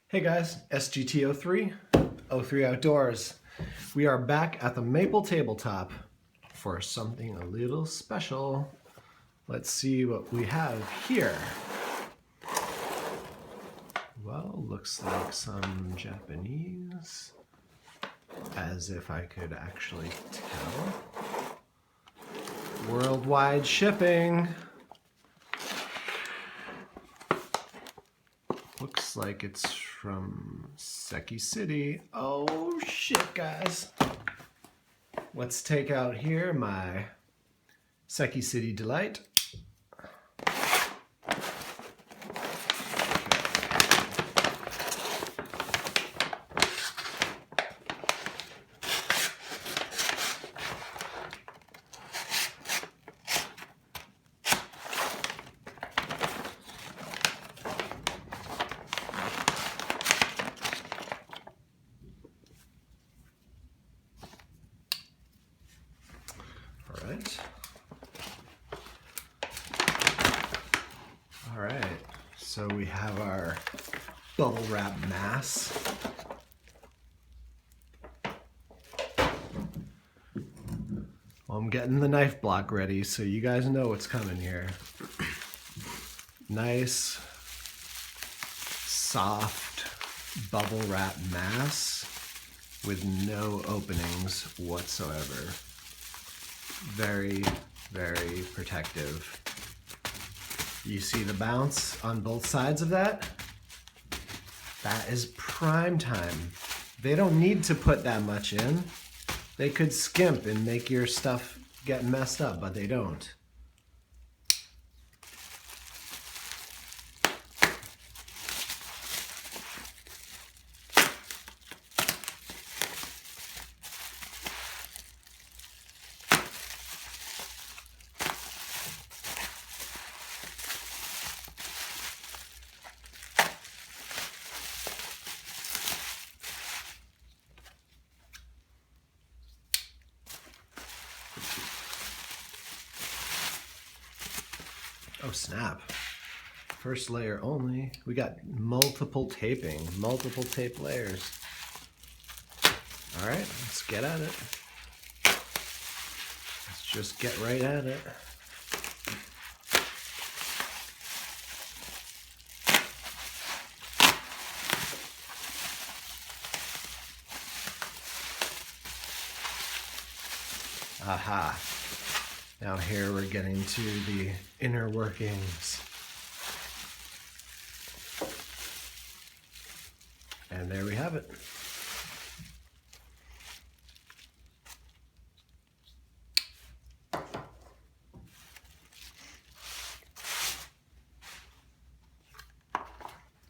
Hey guys, SGT03, 03 Outdoors. We are back at the Maple Tabletop for something a little special. Let's see what we have here. Well, looks like some Japanese, as if I could actually tell. Worldwide shipping. Looks like it's from Seki City. Oh shit, guys. Let's take out here my Seki City Delight. All right, so we have our bubble wrap mass. Well, I'm getting the knife block ready so you guys know what's coming here. Nice, soft bubble wrap mass with no openings whatsoever. Very, very protective. You see the bounce on both sides of that? That is prime time. They don't need to put that much in. They could skimp and make your stuff get messed up, but they don't. Oh snap. First layer only. We got multiple taping, multiple tape layers. All right, let's get at it. Let's just get right at it. Aha. Now here we're getting to the inner workings. And there we have it.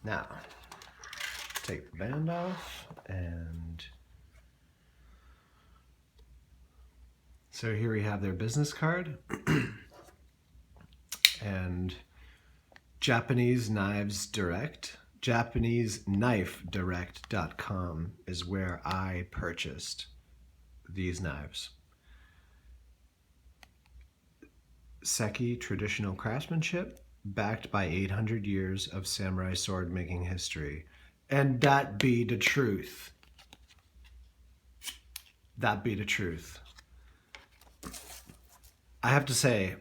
Now, take the band off, and so here we have their business card and Japanese Knives Direct. JapaneseKnifeDirect.com is where I purchased these knives. Seki traditional craftsmanship, backed by 800 years of samurai sword making history. And that be the truth. That be the truth. I have to say,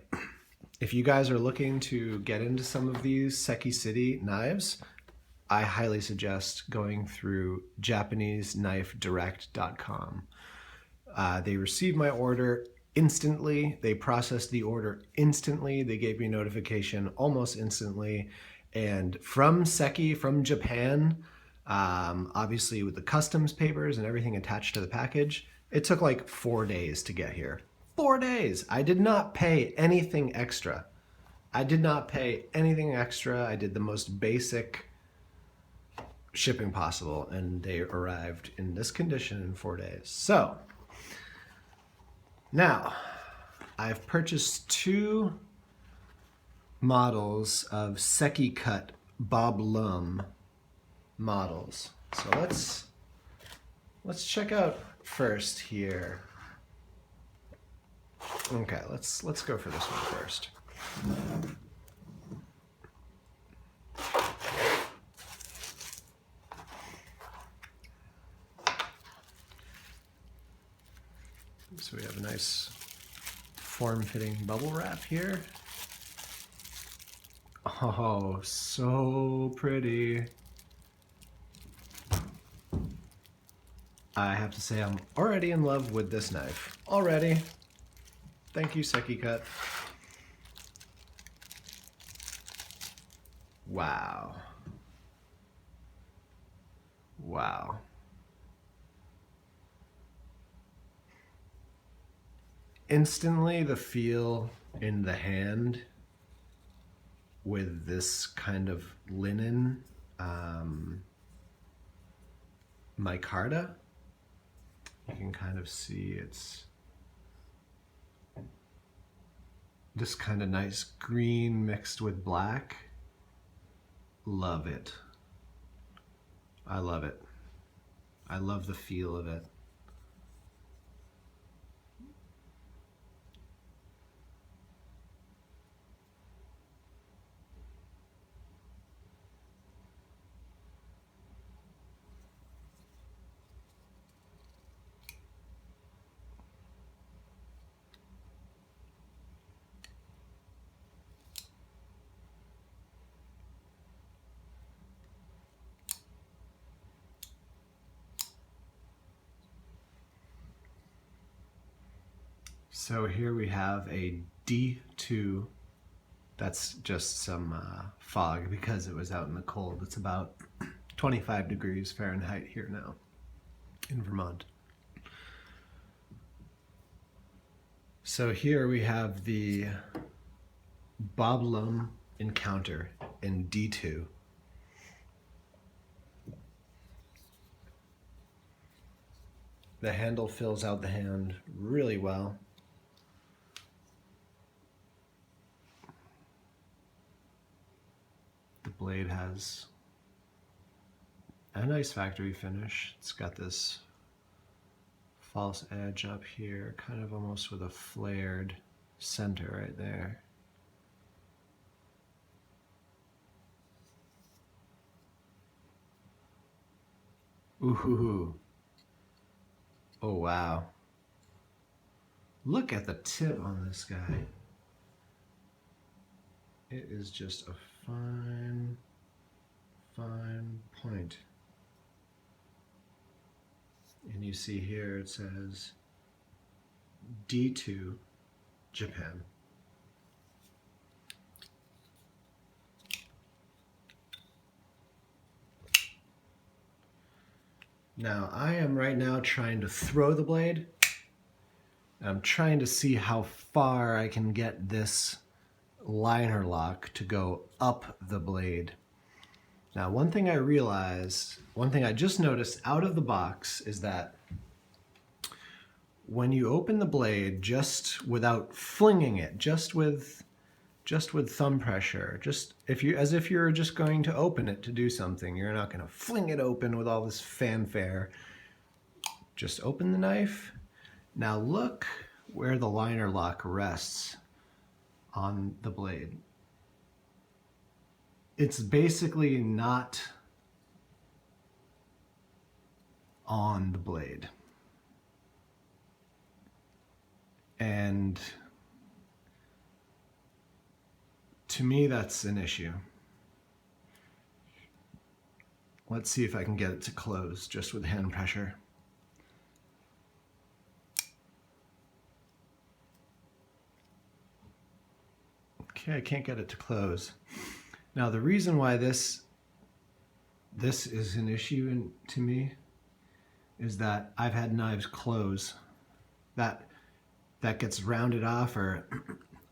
if you guys are looking to get into some of these Seki City knives, I highly suggest going through JapaneseKnifeDirect.com. They received my order instantly. They processed the order instantly. They gave me notification almost instantly. And from Seki, from Japan, obviously with the customs papers and everything attached to the package, it took like 4 days to get here. 4 days. I did not pay anything extra. I did not pay anything extra. I did the most basic shipping possible, and they arrived in this condition in 4 days. So now I've purchased 2 models of Seki cut Bob Lum models. So let's check out first here. Okay, let's go for this one first. So we have a nice form-fitting bubble wrap here. Oh, so pretty. I have to say I'm already in love with this knife. Already. Thank you, Seki Cut. Wow. Wow. Instantly the feel in the hand with this kind of linen micarta. You can kind of see it's this kind of nice green mixed with black. Love it. I love it. I love the feel of it. So here we have a D2. That's just some fog because it was out in the cold. It's about 25 degrees Fahrenheit here now in Vermont. So here we have the Boblum Encounter in D2. The handle fills out the hand really well. The blade has a nice factory finish. It's got this false edge up here, kind of almost with a flared center right there. Ooh. Oh wow. Look at the tip on this guy. It is just a fine, fine point. And you see here it says D2 Japan. Now I am right now trying to throw the blade. I'm trying to see how far I can get this liner lock to go up the blade. Now, one thing I just noticed out of the box is that when you open the blade, just without flinging it, just with thumb pressure, as if you're just going to open it to do something, you're not going to fling it open with all this fanfare. Just open the knife. Now look where the liner lock rests on the blade. It's basically not on the blade. And to me, that's an issue. Let's see if I can get it to close just with hand pressure. Okay, I can't get it to close. Now, the reason why this is an issue to me is that I've had knives close. That gets rounded off, or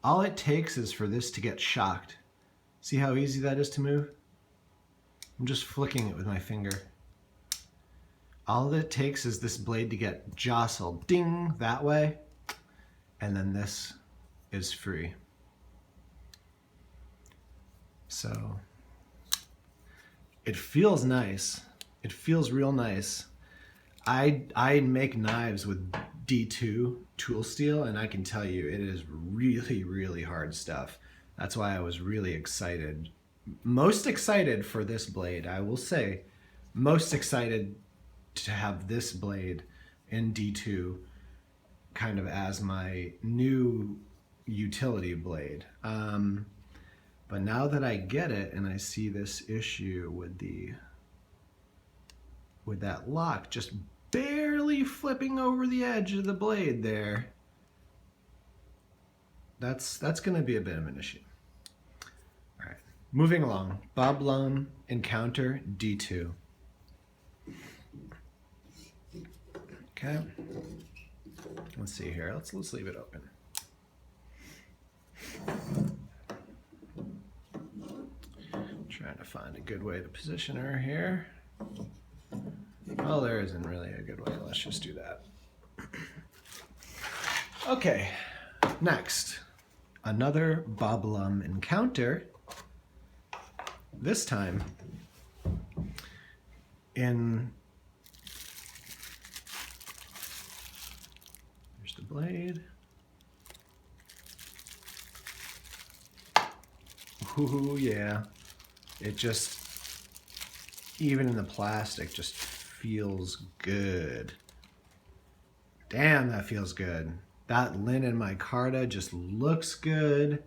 all it takes is for this to get shocked. See how easy that is to move? I'm just flicking it with my finger. All it takes is this blade to get jostled, ding, that way, and then this is free. So it feels nice. It feels real nice. I make knives with D2 tool steel, and I can tell you it is really, really hard stuff. That's why I was really excited. Most excited for this blade, I will say. Most excited to have this blade in D2 kind of as my new utility blade. But now that I get it and I see this issue with that lock just barely flipping over the edge of the blade there, that's going to be a bit of an issue. All right, moving along. Bob Lum Encounter D2. Okay. Let's see here. Let's leave it open. Trying to find a good way to position her here. Well, there isn't really a good way. Let's just do that. Okay, next, another Bob Lum Encounter. This time in, there's the blade. Ooh, yeah. It just, even in the plastic, just feels good. Damn, that feels good. That linen micarta just looks good.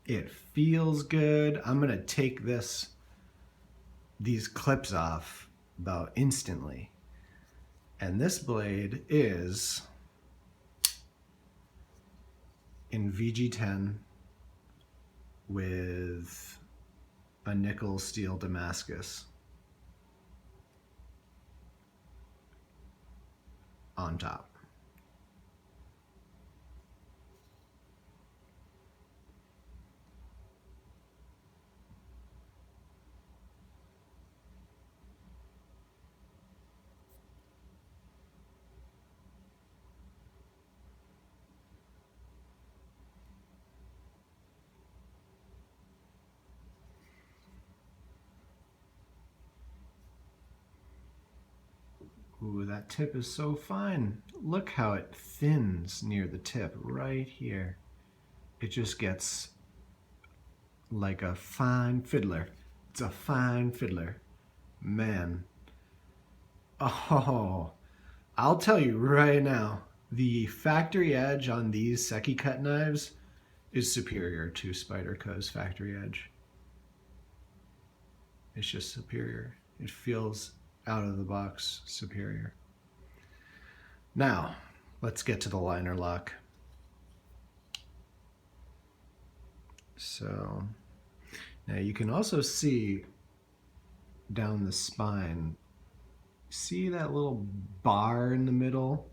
It feels good. I'm gonna take these clips off about instantly. And this blade is in VG10 with a nickel steel Damascus on top. Ooh, that tip is so fine. Look how it thins near the tip, right here. It just gets like a fine fiddler. It's a fine fiddler. Man. Oh, I'll tell you right now, the factory edge on these Seki cut knives is superior to Spyderco's factory edge. It's just superior. It feels out of the box superior. Now, let's get to the liner lock. So, now you can also see down the spine, see that little bar in the middle?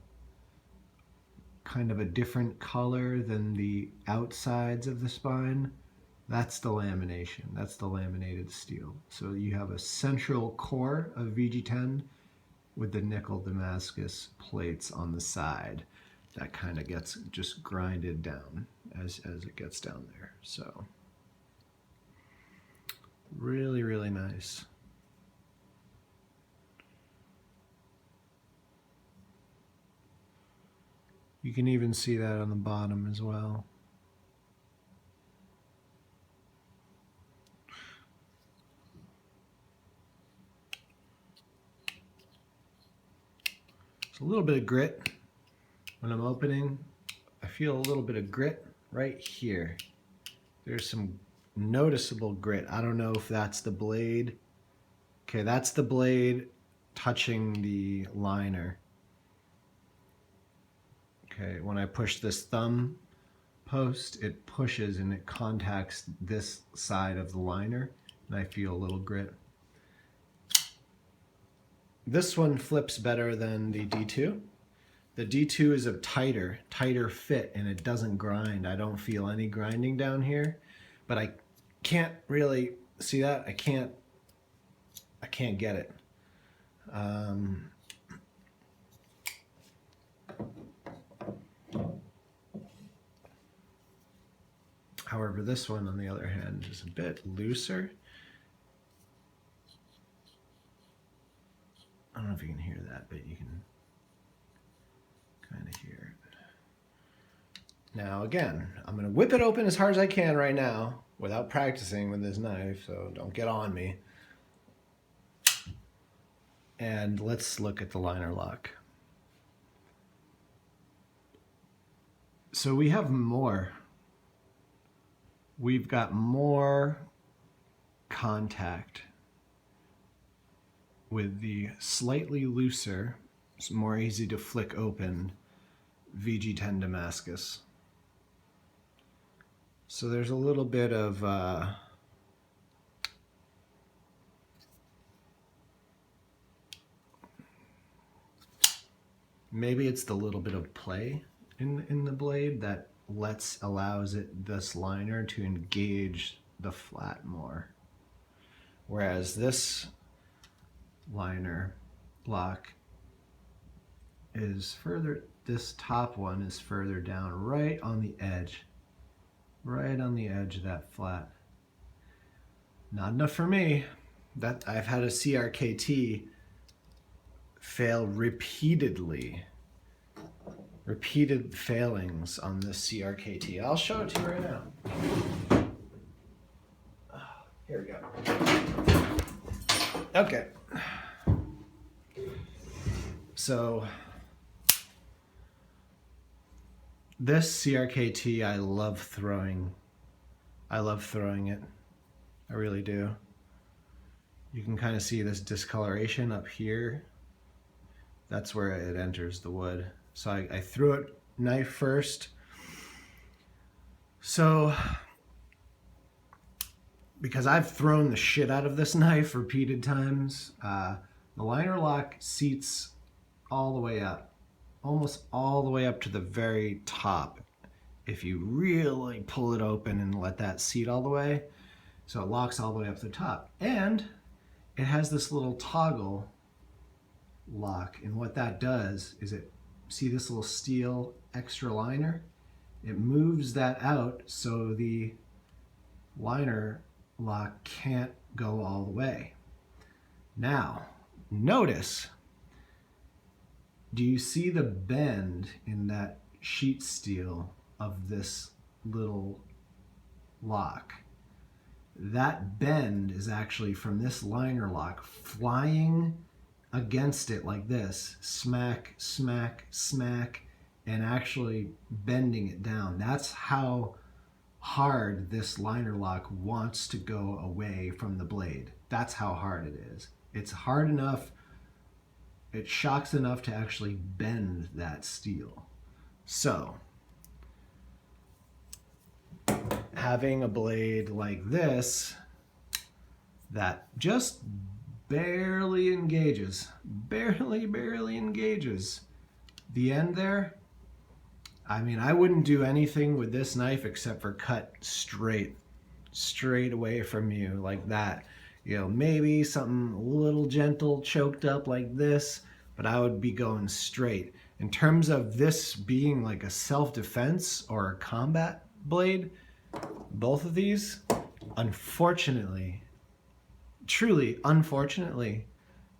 Kind of a different color than the outsides of the spine. That's the lamination. That's the laminated steel. So you have a central core of VG10 with the nickel Damascus plates on the side. That kind of gets just grinded down as it gets down there. So really, really nice. You can even see that on the bottom as well. It's a little bit of grit when I'm opening. I feel a little bit of grit right here. There's some noticeable grit. I don't know if that's the blade. Okay, that's the blade touching the liner. Okay, when I push this thumb post, it pushes and it contacts this side of the liner, and I feel a little grit. This one flips better than the D2. The D2 is a tighter fit, and it doesn't grind. I don't feel any grinding down here, but I can't really see that. I can't get it. However, this one, on the other hand, is a bit looser. I don't know if you can hear that, but you can kind of hear it. Now, again, I'm going to whip it open as hard as I can right now without practicing with this knife, so don't get on me. And let's look at the liner lock. So we have more. We've got more contact with the slightly looser, it's more easy to flick open VG10 Damascus. So there's a little bit of maybe it's the little bit of play in the blade that allows this liner to engage the flat more. Whereas this liner block is further, this top one is further down, right on the edge of that flat. Not enough for me. That I've had a CRKT fail repeatedly. Repeated failings on this CRKT. I'll show it to you right now. Here we go. Okay. So this CRKT, I love throwing. I love throwing it. I really do. You can kind of see this discoloration up here. That's where it enters the wood. So I threw it knife first. So, because I've thrown the shit out of this knife repeated times, the liner lock seats all the way up, almost all the way up to the very top. If you really pull it open and let that seat all the way, so it locks all the way up to the top. And it has this little toggle lock, and what that does is see this little steel extra liner? It moves that out so the liner lock can't go all the way. Now, notice, do you see the bend in that sheet steel of this little lock? That bend is actually from this liner lock flying against it like this, smack, smack, smack, and actually bending it down. That's how hard this liner lock wants to go away from the blade. That's how hard it is. It's hard enough, it shocks enough to actually bend that steel. So, having a blade like this that just barely engages, barely engages the end there. I mean, I wouldn't do anything with this knife except for cut straight away from you like that. You know, maybe something a little gentle, choked up like this, but I would be going straight. In terms of this being like a self-defense or a combat blade, both of these, unfortunately, truly, unfortunately,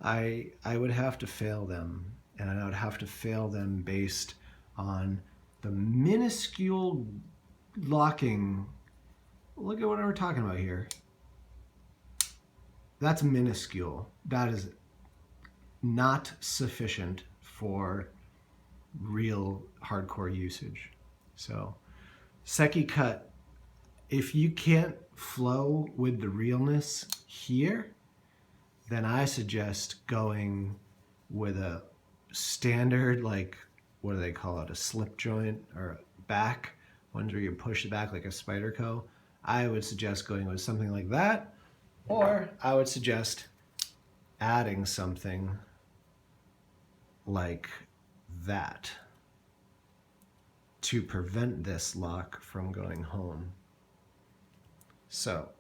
I would have to fail them, and I would have to fail them based on the minuscule locking. Look at what we're talking about here. That's minuscule. That is not sufficient for real hardcore usage. So, Seki cut, if you can't flow with the realness here, then I suggest going with a standard, like, what do they call it, a slip joint or a back, ones where you push it back like a Spyderco. I would suggest going with something like that, or I would suggest adding something like that to prevent this lock from going home. So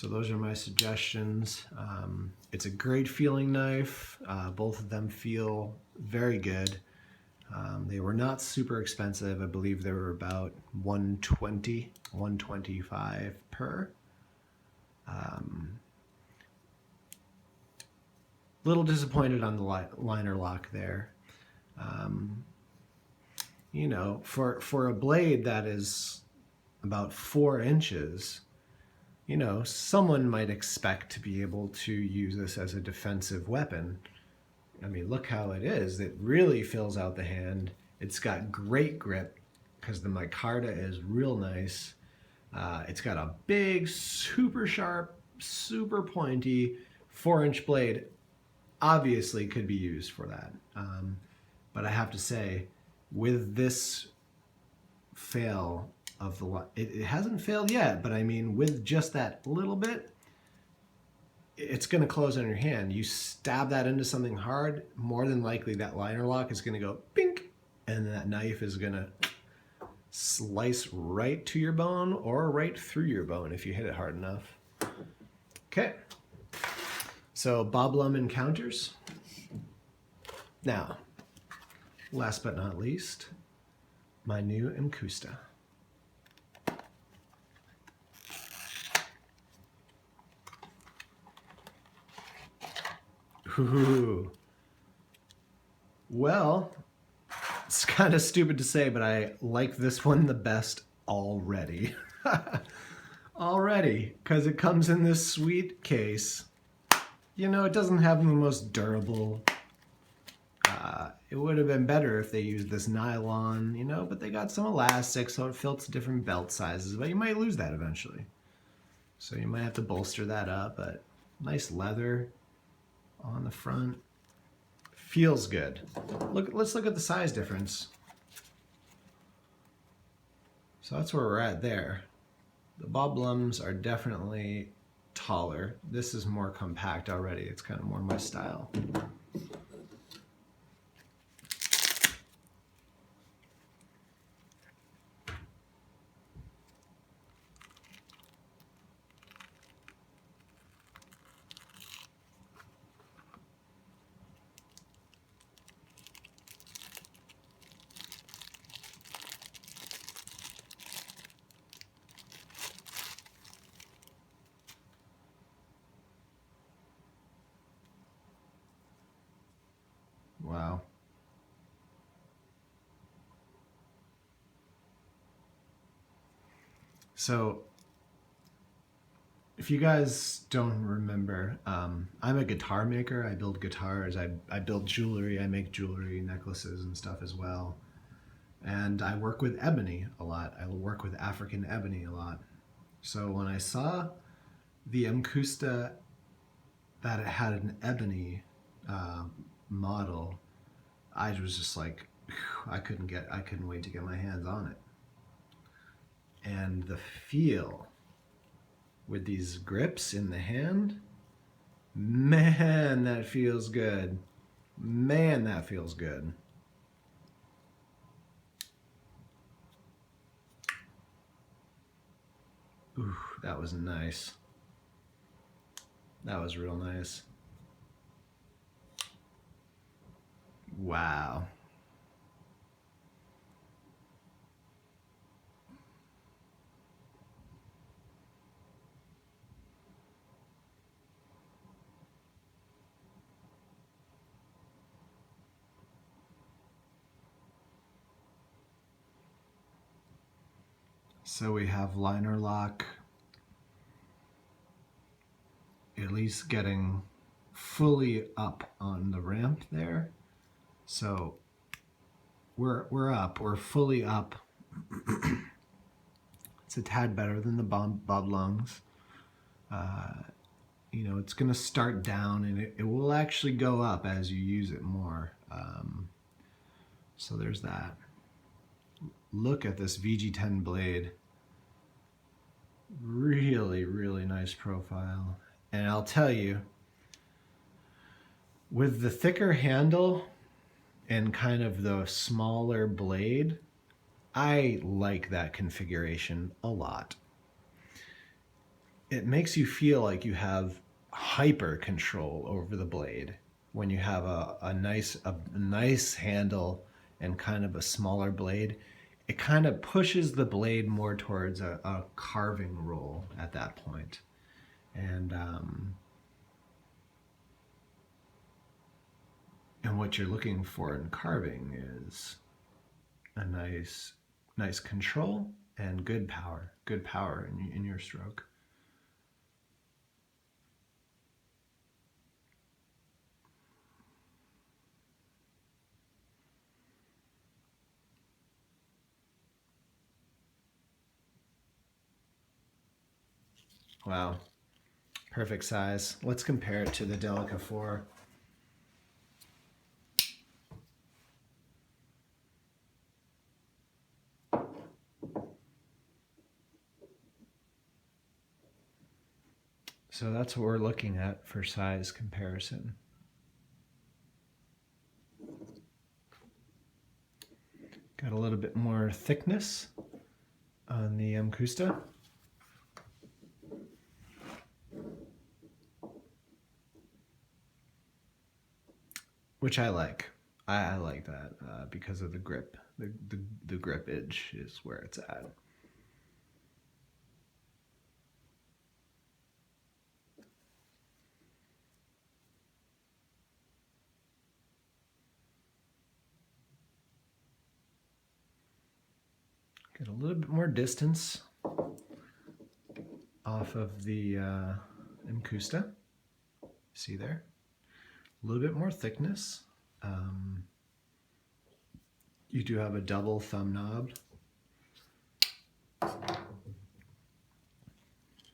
those are my suggestions. It's a great feeling knife. Both of them feel very good. They were not super expensive. I believe they were about $120, $125 per. Little disappointed on the liner lock there. You know, for a blade that is about 4 inches, you know, someone might expect to be able to use this as a defensive weapon. I mean, look how it is. It really fills out the hand. It's got great grip because the micarta is real nice. It's got a big, super sharp, super pointy 4-inch blade. Obviously could be used for that. But I have to say, with this fail of the, it hasn't failed yet, but I mean, with just that little bit, it's going to close on your hand. You stab that into something hard, more than likely that liner lock is going to go pink, and that knife is going to slice right to your bone or right through your bone if you hit it hard enough. Okay, so Bob Lum encounters. Now, last but not least, my new Mcusta. Ooh. Well, it's kind of stupid to say, but I like this one the best already. Already, because it comes in this sweet case. You know, it doesn't have the most durable. It would have been better if they used this nylon, you know, but they got some elastic, so it fits different belt sizes, but you might lose that eventually. So you might have to bolster that up, but nice leather on the front. Feels good. Let's look at the size difference. So that's where we're at there. The Bob Lums are definitely taller. This is more compact already. It's kind of more my style. Wow. So, if you guys don't remember, I'm a guitar maker. I build guitars, I build jewelry, I make jewelry, necklaces and stuff as well. And I work with ebony a lot. I work with African ebony a lot. So when I saw the Mcusta that it had an ebony model, I was just like, I couldn't wait to get my hands on it. And the feel with these grips in the hand, man, that feels good. Man, that feels good. Ooh, that was nice. That was real nice. Wow. So we have liner lock, at least getting fully up on the ramp there. So we're up, we're fully up. It's a tad better than the Bob Lungs. You know, it's gonna start down and it will actually go up as you use it more. So there's that. Look at this VG10 blade. Really, really nice profile. And I'll tell you, with the thicker handle and kind of the smaller blade, I like that configuration a lot. It makes you feel like you have hyper control over the blade when you have a nice handle and kind of a smaller blade. It kind of pushes the blade more towards a carving role at that point. And what you're looking for in carving is a nice control and good power in your stroke. Wow. Perfect size. Let's compare it to the Delica 4. So that's what we're looking at for size comparison. Got a little bit more thickness on the Mcusta. Which I like. I like that because of the grip. The grippage is where it's at. Get a little bit more distance off of the Mcusta. See there? A little bit more thickness. You do have a double thumb knob.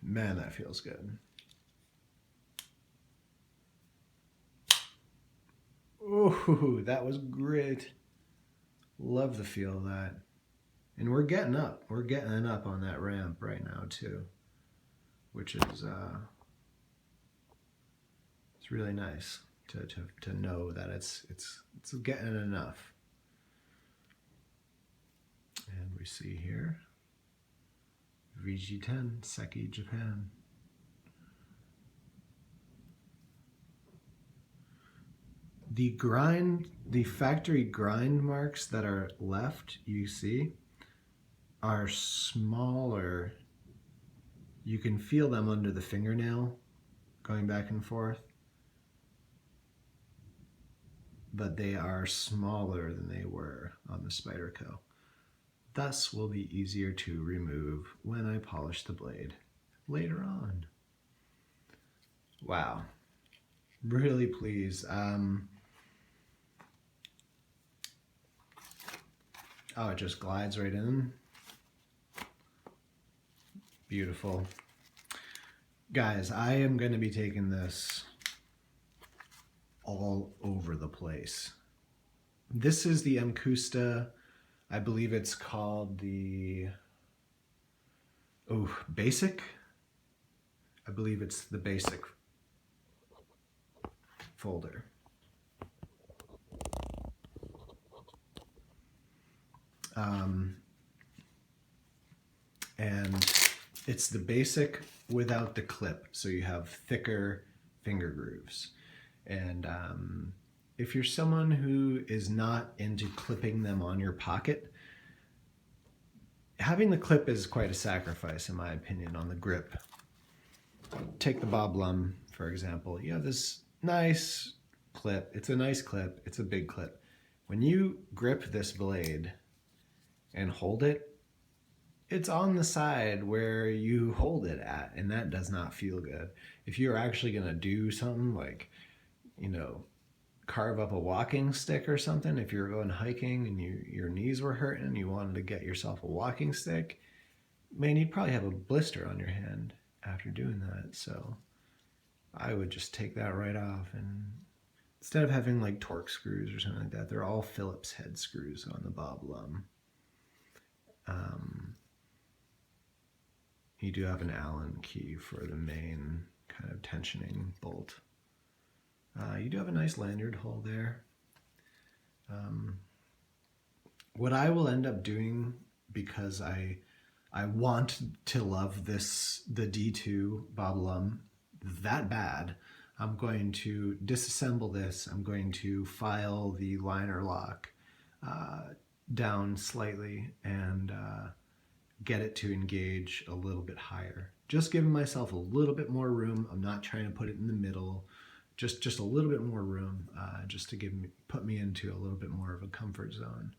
Man, that feels good. Ooh, that was great. Love the feel of that. And we're getting up. We're getting up on that ramp right now too, which is it's really nice to know that it's getting enough. And we see here VG10 Seki Japan. The factory grind marks that are left, you see, are smaller. You can feel them under the fingernail going back and forth, but they are smaller than they were on the Spyderco. Thus will be easier to remove when I polish the blade later on. Wow, really pleased. Oh, it just glides right in. Beautiful. Guys, I am going to be taking this all over the place. This is the Mcusta. I believe it's called the Basic. I believe it's the Basic folder. And it's the Basic without the clip, so you have thicker finger grooves. And if you're someone who is not into clipping them on your pocket, having the clip is quite a sacrifice, in my opinion, on the grip. Take the Bob Lum, for example. You have this nice clip. It's a nice clip. It's a big clip. When you grip this blade and hold it, it's on the side where you hold it at, and that does not feel good. If you're actually going to do something like, you know, carve up a walking stick or something, if you're going hiking and your knees were hurting and you wanted to get yourself a walking stick, man, you'd probably have a blister on your hand after doing that. So I would just take that right off, and instead of having like Torx screws or something like that, they're all Phillips head screws on the Bob Lum. You do have an Allen key for the main kind of tensioning bolt. You do have a nice lanyard hole there. What I will end up doing, because I want to love the D2 Bob Lum that bad, I'm going to disassemble this. I'm going to file the liner lock down slightly and get it to engage a little bit higher. Just giving myself a little bit more room. I'm not trying to put it in the middle. Just a little bit more room, just to put me into a little bit more of a comfort zone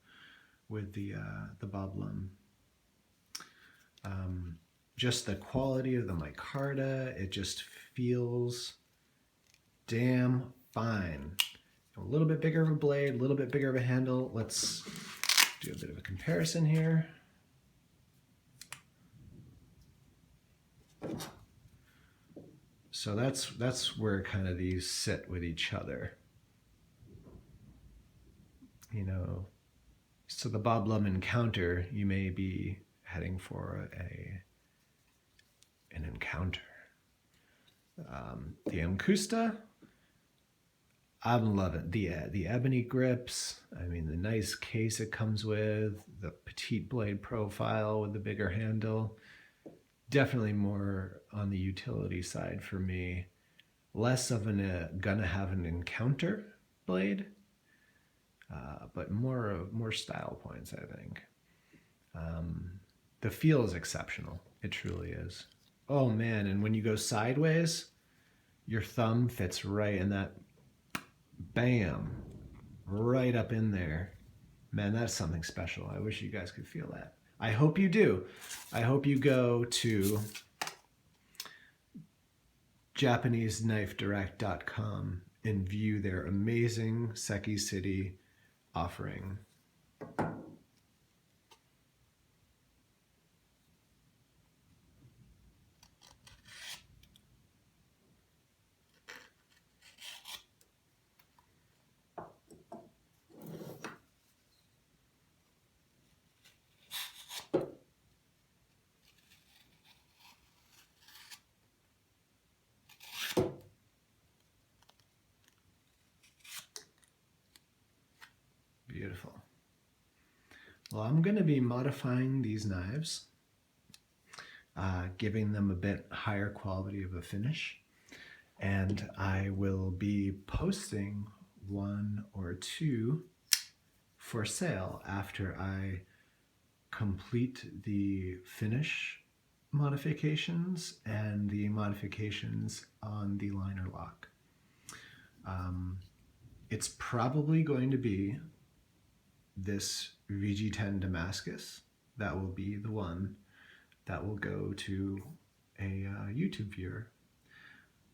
with the Bob Lum. Just the quality of the micarta, it just feels damn fine. A little bit bigger of a blade, a little bit bigger of a handle. Let's do a bit of a comparison here. So that's where kind of these sit with each other. You know, so the Bob Lum encounter, you may be heading for an encounter. The Mcusta, I'm loving the ebony grips. I mean, the nice case it comes with, the petite blade profile with the bigger handle. Definitely more on the utility side for me. Less of gonna have an encounter blade, but more style points, I think. The feel is exceptional. It truly is. Oh man, and when you go sideways, your thumb fits right in that, bam, right up in there. Man, that's something special. I wish you guys could feel that. I hope you do. I hope you go to JapaneseKnifeDirect.com and view their amazing Seki City offering. Beautiful. Well, I'm going to be modifying these knives, giving them a bit higher quality of a finish, and I will be posting one or two for sale after I complete the finish modifications and the modifications on the liner lock. It's probably going to be this VG10 Damascus. That will be the one that will go to a YouTube viewer.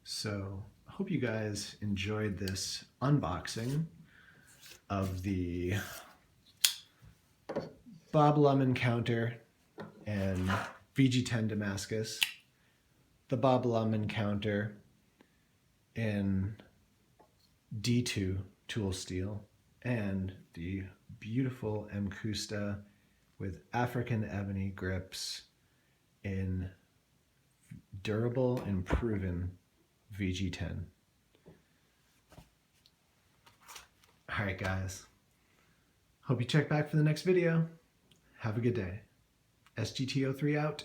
So I hope you guys enjoyed this unboxing of the Bob Lum Encounter and VG10 Damascus, the Bob Lum Encounter in D2 tool steel, and the beautiful Mcusta with African ebony grips in durable and proven VG10. All right, guys. Hope you check back for the next video. Have a good day. SGT03 out.